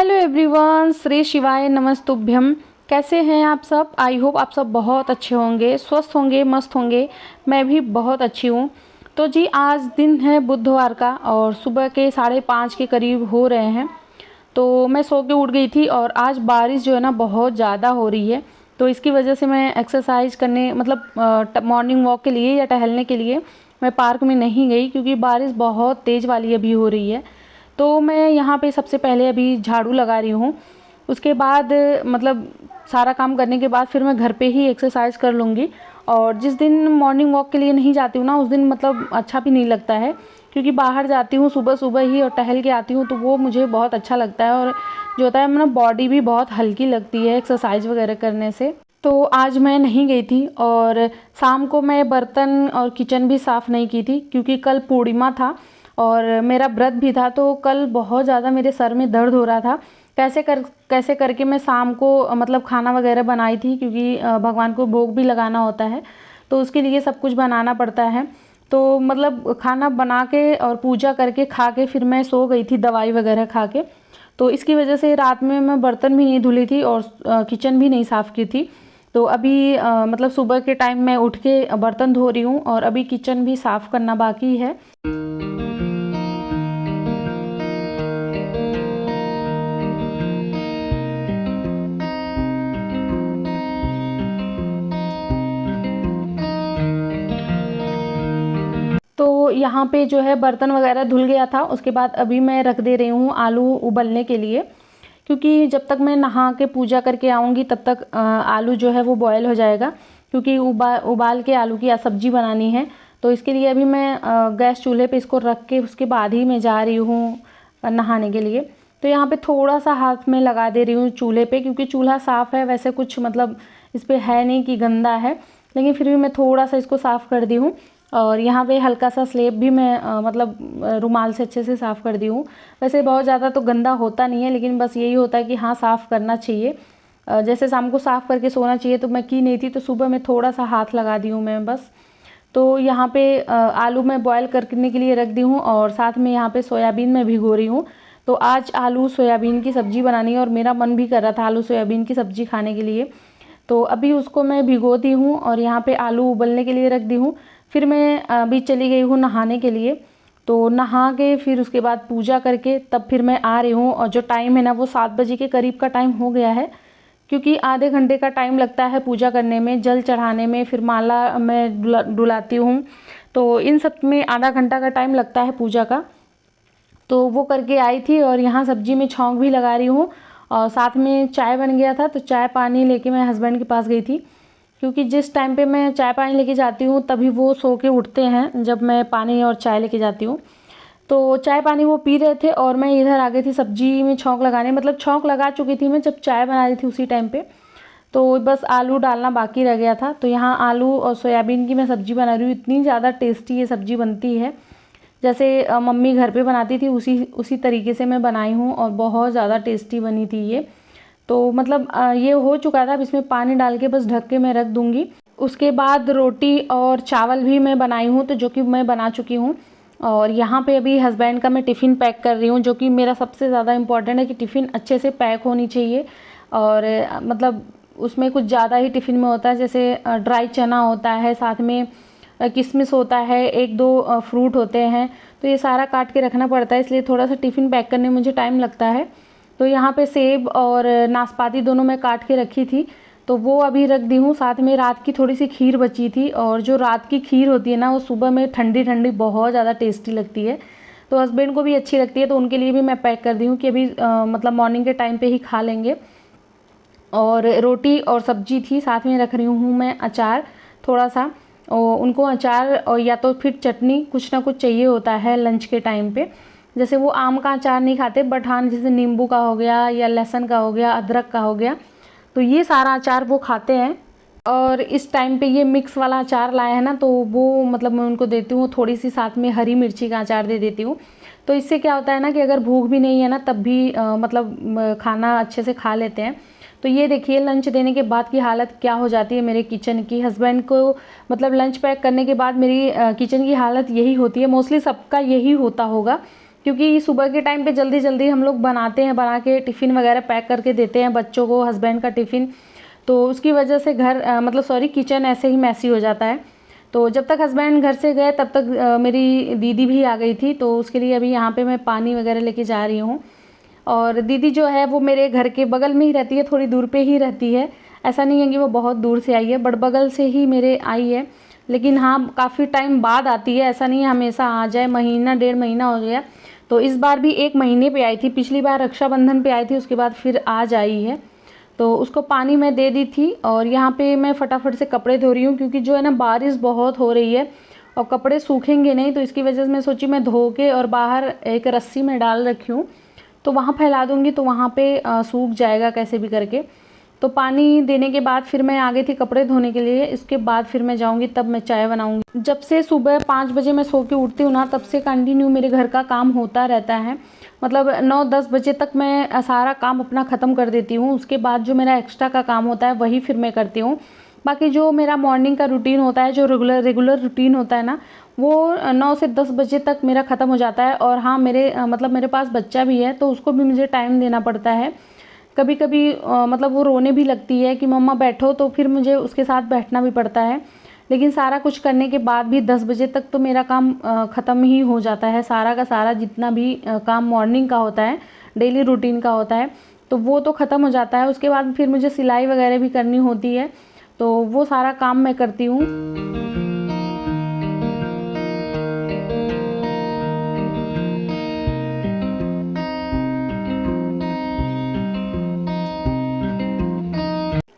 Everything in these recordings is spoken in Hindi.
हेलो एवरीवन, श्री शिवाय नमस्तुभ्यम। कैसे हैं आप सब? आई होप आप सब बहुत अच्छे होंगे, स्वस्थ होंगे, मस्त होंगे। मैं भी बहुत अच्छी हूँ। तो जी आज दिन है बुधवार का और सुबह के 5:30 के करीब हो रहे हैं। तो मैं सो के उठ गई थी और आज बारिश जो है ना बहुत ज़्यादा हो रही है। तो इसकी वजह से मैं एक्सरसाइज करने मतलब मॉर्निंग वॉक के लिए या टहलने के लिए मैं पार्क में नहीं गई, क्योंकि बारिश बहुत तेज़ वाली अभी हो रही है। तो मैं यहाँ पे सबसे पहले अभी झाड़ू लगा रही हूँ। उसके बाद मतलब सारा काम करने के बाद फिर मैं घर पे ही एक्सरसाइज कर लूँगी। और जिस दिन मॉर्निंग वॉक के लिए नहीं जाती हूँ ना, उस दिन मतलब अच्छा भी नहीं लगता है, क्योंकि बाहर जाती हूँ सुबह सुबह ही और टहल के आती हूँ तो वो मुझे बहुत अच्छा लगता है। और जो होता है मेरा बॉडी भी बहुत हल्की लगती है एक्सरसाइज वगैरह करने से। तो आज मैं नहीं गई थी और शाम को मैं बर्तन और किचन भी साफ़ नहीं की थी, क्योंकि कल पूर्णिमा था और मेरा व्रत भी था। तो कल बहुत ज़्यादा मेरे सर में दर्द हो रहा था। कैसे करके मैं शाम को मतलब खाना वगैरह बनाई थी, क्योंकि भगवान को भोग भी लगाना होता है, तो उसके लिए सब कुछ बनाना पड़ता है। तो मतलब खाना बना के और पूजा करके खा के फिर मैं सो गई थी, दवाई वगैरह खा के। तो इसकी वजह से रात में मैं बर्तन भी नहीं धुली थी और किचन भी नहीं साफ़ की थी। तो अभी मतलब सुबह के टाइम मैं उठ के बर्तन धो रही हूँ और अभी किचन भी साफ़ करना बाकी है। तो यहाँ पे जो है बर्तन वगैरह धुल गया था। उसके बाद अभी मैं रख दे रही हूँ आलू उबलने के लिए, क्योंकि जब तक मैं नहा के पूजा करके आऊँगी तब तक आलू जो है वो बॉयल हो जाएगा, क्योंकि उबाल के आलू की सब्ज़ी बनानी है। तो इसके लिए अभी मैं गैस चूल्हे पे इसको रख के उसके बाद ही मैं जा रही हूँ नहाने के लिए। तो यहाँ पे थोड़ा सा हाथ में लगा दे रही हूँ चूल्हे पे, क्योंकि चूल्हा साफ़ है, वैसे कुछ मतलब इस पर है नहीं कि गंदा है, लेकिन फिर भी मैं थोड़ा सा इसको साफ़ कर दी हूँ। और यहाँ पे हल्का सा स्लेब भी मैं मतलब रुमाल से अच्छे से साफ़ कर दी हूँ। वैसे बहुत ज़्यादा तो गंदा होता नहीं है, लेकिन बस यही होता है कि हाँ साफ़ करना चाहिए। जैसे शाम को साफ़ करके सोना चाहिए, तो मैं की नहीं थी, तो सुबह में थोड़ा सा हाथ लगा दी हूँ मैं बस। तो यहाँ पे आलू मैं बॉयल करने के लिए रख दी हूँ और साथ में यहाँ पे सोयाबीन मैं भिगो रही हूँ। तो आज आलू सोयाबीन की सब्ज़ी बनानी है और मेरा मन भी कर रहा था आलू सोयाबीन की सब्ज़ी खाने के लिए। तो अभी उसको मैं भिगो दी हूँ और यहाँ पे आलू उबलने के लिए रख दी हूँ। फिर मैं अभी चली गई हूँ नहाने के लिए। तो नहा के फिर उसके बाद पूजा करके तब फिर मैं आ रही हूँ, और जो टाइम है ना वो 7 बजे के करीब का टाइम हो गया है, क्योंकि आधे घंटे का टाइम लगता है पूजा करने में, जल चढ़ाने में, फिर माला मैं डुलाती हूँ। तो इन सब में आधा घंटा का टाइम लगता है पूजा का। तो वो करके आई थी और यहाँ सब्जी में छौंक भी लगा रही हूँ और साथ में चाय बन गया था। तो चाय पानी लेके मैं हस्बैंड के पास गई थी, क्योंकि जिस टाइम पे मैं चाय पानी लेके जाती हूँ तभी वो सो के उठते हैं, जब मैं पानी और चाय लेके जाती हूँ। तो चाय पानी वो पी रहे थे और मैं इधर आ गई थी सब्जी में छौंक लगाने। मतलब छौंक लगा चुकी थी मैं जब चाय बना रही थी उसी टाइम पे। तो बस आलू डालना बाकी रह गया था। तो यहाँ आलू और सोयाबीन की मैं सब्ज़ी बना रही हूँ। इतनी ज़्यादा टेस्टी ये सब्ज़ी बनती है, जैसे मम्मी घर पे बनाती थी उसी तरीके से मैं बनाई हूँ और बहुत ज़्यादा टेस्टी बनी थी ये। तो मतलब ये हो चुका था। अब इसमें पानी डाल के बस ढक के मैं रख दूँगी। उसके बाद रोटी और चावल भी मैं बनाई हूँ, तो जो कि मैं बना चुकी हूँ। और यहाँ पे अभी हस्बैंड का मैं टिफ़िन पैक कर रही हूँ, जो कि मेरा सबसे ज़्यादा इम्पॉर्टेंट है कि टिफ़िन अच्छे से पैक होनी चाहिए। और मतलब उसमें कुछ ज़्यादा ही टिफ़िन में होता है, जैसे ड्राई चना होता है, साथ में किशमिश होता है, 1-2 फ्रूट होते हैं। तो ये सारा काट के रखना पड़ता है, इसलिए थोड़ा सा टिफ़िन पैक करने में मुझे टाइम लगता है। तो यहाँ पे सेब और नाशपाती दोनों मैं काट के रखी थी, तो वो अभी रख दी हूँ। साथ में रात की थोड़ी सी खीर बची थी, और जो रात की खीर होती है ना वो सुबह में ठंडी ठंडी बहुत ज़्यादा टेस्टी लगती है। तो हस्बैंड को भी अच्छी लगती है, तो उनके लिए भी मैं पैक कर दी हूँ कि अभी मतलब मॉर्निंग के टाइम पे ही खा लेंगे। और रोटी और सब्जी थी, साथ में रख रही हूँ मैं अचार थोड़ा सा। और उनको अचार और या तो फिर चटनी कुछ ना कुछ चाहिए होता है लंच के टाइम पे। जैसे वो आम का अचार नहीं खाते, बट हाँ जैसे नींबू का हो गया या लहसुन का हो गया, अदरक का हो गया, तो ये सारा अचार वो खाते हैं। और इस टाइम पे ये मिक्स वाला अचार लाए हैं ना, तो वो मतलब मैं उनको देती हूँ थोड़ी सी, साथ में हरी मिर्ची का अचार दे देती हूँ। तो इससे क्या होता है ना कि अगर भूख भी नहीं है ना तब भी मतलब खाना अच्छे से खा लेते हैं। तो ये देखिए लंच देने के बाद की हालत क्या हो जाती है मेरे किचन की। हस्बैंड को मतलब लंच पैक करने के बाद मेरी किचन की हालत यही होती है। मोस्टली सबका यही होता होगा क्योंकि सुबह के टाइम पे जल्दी जल्दी हम लोग बनाते हैं, बना के टिफ़िन वगैरह पैक करके देते हैं बच्चों को, हस्बैंड का टिफ़िन। तो उसकी वजह से किचन ऐसे ही मैसी हो जाता है। तो जब तक हस्बैंड घर से गए तब तक मेरी दीदी भी आ गई थी, तो उसके लिए अभी यहाँ पे मैं पानी वगैरह लेके जा रही हूँ। और दीदी जो है वो मेरे घर के बगल में ही रहती है, थोड़ी दूर पे ही रहती है। ऐसा नहीं है कि वो बहुत दूर से आई है, बट बगल से ही मेरे आई है। लेकिन हाँ, काफ़ी टाइम बाद आती है, ऐसा नहीं है हमेशा आ जाए। महीना 1.5 महीना हो गया, तो इस बार भी 1 महीने पे आई थी। पिछली बार रक्षाबंधन पे आई थी, उसके बाद फिर आज आई है। तो उसको पानी मैं दे दी थी और यहाँ पे मैं फटाफट से कपड़े धो रही हूँ, क्योंकि जो है ना बारिश बहुत हो रही है और कपड़े सूखेंगे नहीं। तो इसकी वजह से मैं सोची मैं धो के और बाहर एक रस्सी में डाल रखी हूँ, तो वहाँ फैला दूँगी, तो वहाँ पे सूख जाएगा कैसे भी करके। तो पानी देने के बाद फिर मैं आ गई थी कपड़े धोने के लिए। इसके बाद फिर मैं जाऊँगी, तब मैं चाय बनाऊँगी। जब से सुबह 5 बजे मैं सो के उठती हूँ ना, तब से कंटिन्यू मेरे घर का काम होता रहता है। मतलब 9-10 बजे तक मैं सारा काम अपना ख़त्म कर देती हूँ। उसके बाद जो मेरा एक्स्ट्रा का काम होता है वही फिर मैं करती हूँ। बाकी जो मेरा मॉर्निंग का रूटीन होता है, जो रेगुलर रूटीन होता है ना, वो 9 से 10 बजे तक मेरा ख़त्म हो जाता है। और हाँ, मेरे पास बच्चा भी है, तो उसको भी मुझे टाइम देना पड़ता है। कभी कभी वो रोने भी लगती है कि मम्मा बैठो, तो फिर मुझे उसके साथ बैठना भी पड़ता है। लेकिन सारा कुछ करने के बाद भी 10 बजे तक तो मेरा काम ख़त्म ही हो जाता है। सारा का सारा जितना भी काम मॉर्निंग का होता है, डेली रूटीन का होता है, तो वो तो ख़त्म हो जाता है। उसके बाद फिर मुझे सिलाई वगैरह भी करनी होती है, तो वो सारा काम मैं करती हूँ।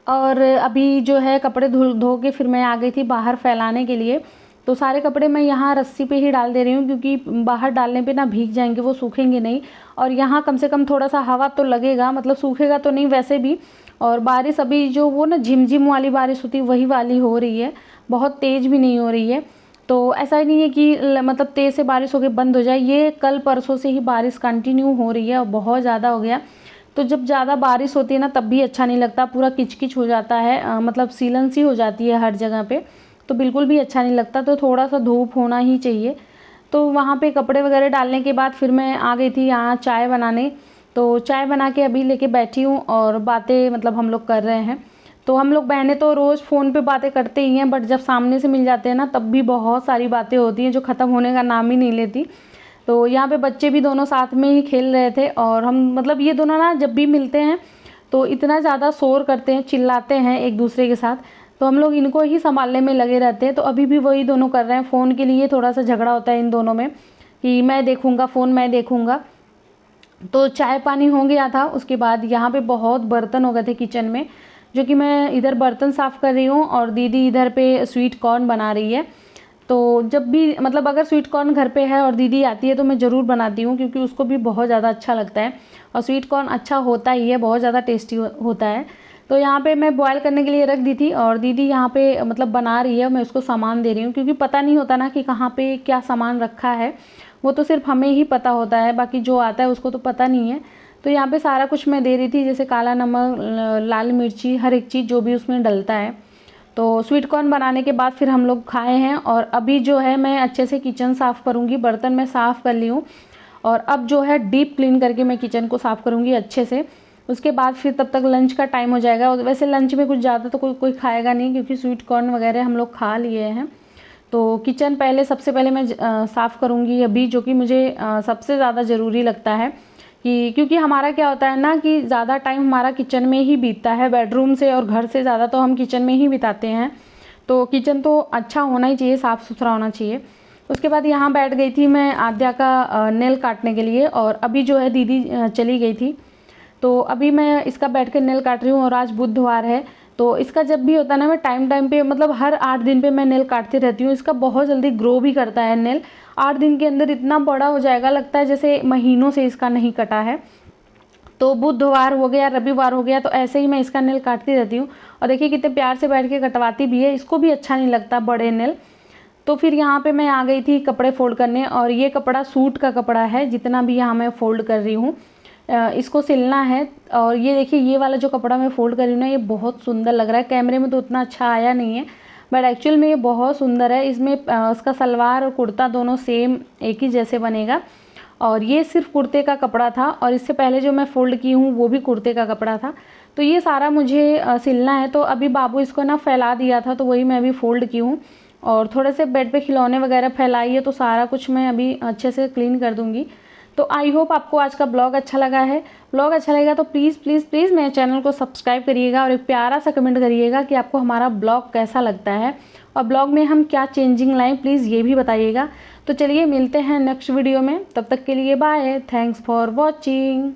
और अभी जो है कपड़े धो के फिर मैं आ गई थी बाहर फैलाने के लिए। तो सारे कपड़े मैं यहाँ रस्सी पे ही डाल दे रही हूँ, क्योंकि बाहर डालने पे ना भीग जाएंगे, वो सूखेंगे नहीं। और यहाँ कम से कम थोड़ा सा हवा तो लगेगा, मतलब सूखेगा तो नहीं वैसे भी। और बारिश अभी जो वो ना झिमझिम वाली बारिश होती है वही वाली हो रही है, बहुत तेज़ भी नहीं हो रही है। तो ऐसा ही नहीं है कि तेज़ से बारिश होकर बंद हो जाए। ये कल परसों से ही बारिश कंटिन्यू हो रही है और बहुत ज़्यादा हो गया। तो जब ज़्यादा बारिश होती है ना, तब भी अच्छा नहीं लगता, पूरा किचकिच हो जाता है, सीलन सी हो जाती है हर जगह पे, तो बिल्कुल भी अच्छा नहीं लगता। तो थोड़ा सा धूप होना ही चाहिए। तो वहाँ पे कपड़े वगैरह डालने के बाद फिर मैं आ गई थी यहाँ चाय बनाने। तो चाय बना के अभी लेके बैठी हूँ और बातें हम लोग कर रहे हैं। तो हम लोग बहनें तो रोज़ फ़ोन पे बातें करते ही हैं, बट जब सामने से मिल जाते हैं ना, तब भी बहुत सारी बातें होती हैं जो ख़त्म होने का नाम ही नहीं लेती। तो यहाँ पे बच्चे भी दोनों साथ में ही खेल रहे थे, और हम ये दोनों ना जब भी मिलते हैं तो इतना ज़्यादा शोर करते हैं, चिल्लाते हैं एक दूसरे के साथ। तो हम लोग इनको ही संभालने में लगे रहते हैं। तो अभी भी वही दोनों कर रहे हैं, फ़ोन के लिए थोड़ा सा झगड़ा होता है इन दोनों में कि मैं देखूँगा फ़ोन, मैं देखूँगा। तो चाय पानी हो गया था। उसके बाद यहाँ पे बहुत बर्तन हो गए थे किचन में, जो कि मैं इधर बर्तन साफ़ कर रही हूँ और दीदी इधर पे स्वीट कॉर्न बना रही है। तो जब भी अगर स्वीट कॉर्न घर पे है और दीदी आती है तो मैं ज़रूर बनाती हूँ, क्योंकि उसको भी बहुत ज़्यादा अच्छा लगता है। और स्वीट कॉर्न अच्छा होता ही है, बहुत ज़्यादा टेस्टी होता है। तो यहाँ पे मैं बॉयल करने के लिए रख दी थी और दीदी यहाँ पे बना रही है। मैं उसको सामान दे रही हूँ, क्योंकि पता नहीं होता ना कि कहाँ पे क्या सामान रखा है, वो तो सिर्फ हमें ही पता होता है, बाकी जो आता है उसको तो पता नहीं है। तो यहाँ पे सारा कुछ मैं दे रही थी, जैसे काला नमक, लाल मिर्ची, हर एक चीज़ जो भी उसमें डलता है। तो स्वीट कॉर्न बनाने के बाद फिर हम लोग खाए हैं। और अभी जो है मैं अच्छे से किचन साफ़ करूँगी, बर्तन मैं साफ़ कर ली हूँ, और अब जो है डीप क्लीन करके मैं किचन को साफ़ करूँगी अच्छे से। उसके बाद फिर तब तक लंच का टाइम हो जाएगा। और वैसे लंच में कुछ ज़्यादा तो कोई खाएगा नहीं, क्योंकि स्वीट कॉर्न वगैरह हम लोग खा लिए हैं। तो किचन सबसे पहले मैं साफ़ करूँगी अभी, जो कि मुझे सबसे ज़्यादा ज़रूरी लगता है। क्योंकि हमारा क्या होता है ना कि ज़्यादा टाइम हमारा किचन में ही बीतता है, बेडरूम से और घर से ज़्यादा तो हम किचन में ही बिताते हैं। तो किचन तो अच्छा होना ही चाहिए, साफ़ सुथरा होना चाहिए। उसके बाद यहाँ बैठ गई थी मैं आद्या का नेल काटने के लिए, और अभी जो है दीदी चली गई थी। तो अभी मैं इसका बैठ कर नेल काट रही हूँ, और आज बुधवार है। तो इसका जब भी होता है ना, मैं टाइम पे हर 8 दिन पे मैं नेल काटती रहती हूँ। इसका बहुत जल्दी ग्रो भी करता है नेल, 8 दिन के अंदर इतना बड़ा हो जाएगा, लगता है जैसे महीनों से इसका नहीं कटा है। तो बुधवार हो गया, रविवार हो गया, तो ऐसे ही मैं इसका नेल काटती रहती हूँ। और देखिए कितने प्यार से बैठ के कटवाती भी है, इसको भी अच्छा नहीं लगता बड़े नेल। तो फिर यहाँ पे मैं आ गई थी कपड़े फोल्ड करने, और ये कपड़ा सूट का कपड़ा है, जितना भी यहाँ मैं फ़ोल्ड कर रही हूँ इसको सिलना है। और ये देखिए, ये वाला जो कपड़ा मैं फ़ोल्ड कर रही हूँ ना, ये बहुत सुंदर लग रहा है। कैमरे में तो उतना अच्छा आया नहीं है, बट एक्चुअल में ये बहुत सुंदर है। इसमें उसका सलवार और कुर्ता दोनों सेम एक ही जैसे बनेगा। और ये सिर्फ कुर्ते का कपड़ा था और इससे पहले जो मैं फ़ोल्ड की हूँ वो भी कुर्ते का कपड़ा था। तो ये सारा मुझे सिलना है। तो अभी बाबू इसको ना फैला दिया था तो वही मैं अभी फ़ोल्ड की हूँ और थोड़े से बेड पे खिलौने वगैरह फैलाई है, तो सारा कुछ मैं अभी अच्छे से क्लीन कर दूँगी। तो आई होप आपको आज का ब्लॉग अच्छा लगा है। ब्लॉग अच्छा लगेगा तो प्लीज़ प्लीज़ प्लीज़ मेरे चैनल को सब्सक्राइब करिएगा और एक प्यारा सा कमेंट करिएगा कि आपको हमारा ब्लॉग कैसा लगता है और ब्लॉग में हम क्या चेंजिंग लाएँ प्लीज़ ये भी बताइएगा। तो चलिए मिलते हैं नेक्स्ट वीडियो में, तब तक के लिए बाय, थैंक्स फॉर वॉचिंग।